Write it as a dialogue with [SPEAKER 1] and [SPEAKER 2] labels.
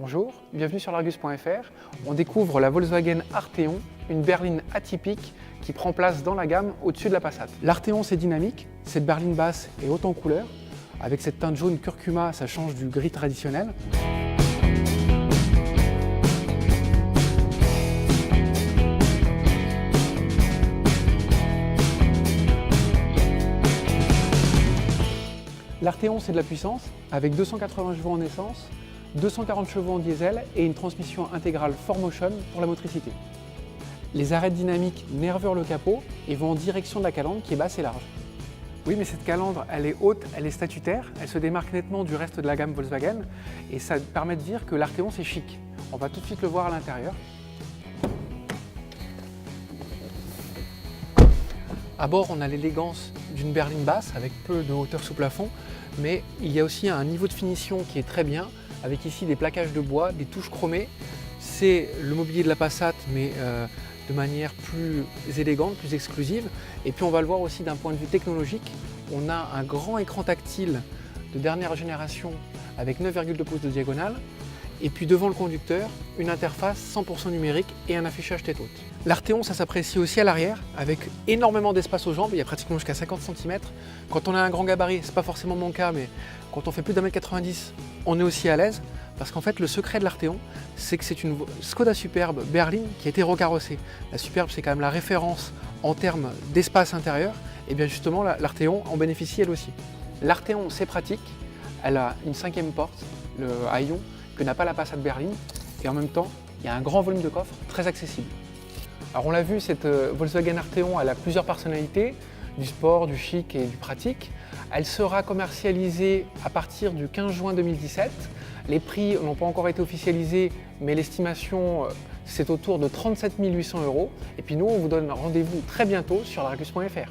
[SPEAKER 1] Bonjour, bienvenue sur l'Argus.fr. On découvre la Volkswagen Arteon, une berline atypique qui prend place dans la gamme au-dessus de la Passat. L'Arteon, c'est dynamique, cette berline basse est haute en couleur. Avec cette teinte jaune curcuma, ça change du gris traditionnel. L'Arteon, c'est de la puissance, avec 280 chevaux en essence, 240 chevaux en diesel et une transmission intégrale 4Motion pour la motricité. Les arêtes dynamiques nervurent le capot et vont en direction de la calandre qui est basse et large. Oui, mais cette calandre, elle est haute, elle est statutaire, elle se démarque nettement du reste de la gamme Volkswagen et ça permet de dire que l'Arteon, c'est chic. On va tout de suite le voir à l'intérieur. À bord, on a l'élégance d'une berline basse avec peu de hauteur sous plafond, mais il y a aussi un niveau de finition qui est très bien, avec ici des plaquages de bois, des touches chromées. C'est le mobilier de la Passat, mais de manière plus élégante, plus exclusive. Et puis on va le voir aussi d'un point de vue technologique. On a un grand écran tactile de dernière génération avec 9,2 pouces de diagonale. Et puis devant le conducteur, une interface 100% numérique et un affichage tête haute. L'Arteon, ça s'apprécie aussi à l'arrière, avec énormément d'espace aux jambes, il y a pratiquement jusqu'à 50 cm. Quand on a un grand gabarit, c'est pas forcément mon cas, mais quand on fait plus d'1,90 m, on est aussi à l'aise, parce qu'en fait le secret de l'Arteon, c'est que c'est une Skoda Superb berline qui a été recarrossée. La Superbe, c'est quand même la référence en termes d'espace intérieur, et bien justement l'Arteon en bénéficie elle aussi. L'Arteon, c'est pratique, elle a une 5e porte, le haillon, que n'a pas la Passat berline, et en même temps, il y a un grand volume de coffre très accessible. Alors on l'a vu, cette Volkswagen Arteon, elle a plusieurs personnalités, du sport, du chic et du pratique. Elle sera commercialisée à partir du 15 juin 2017. Les prix n'ont pas encore été officialisés, mais l'estimation, c'est autour de 37 800 €. Et puis nous, on vous donne rendez-vous très bientôt sur l'Argus.fr.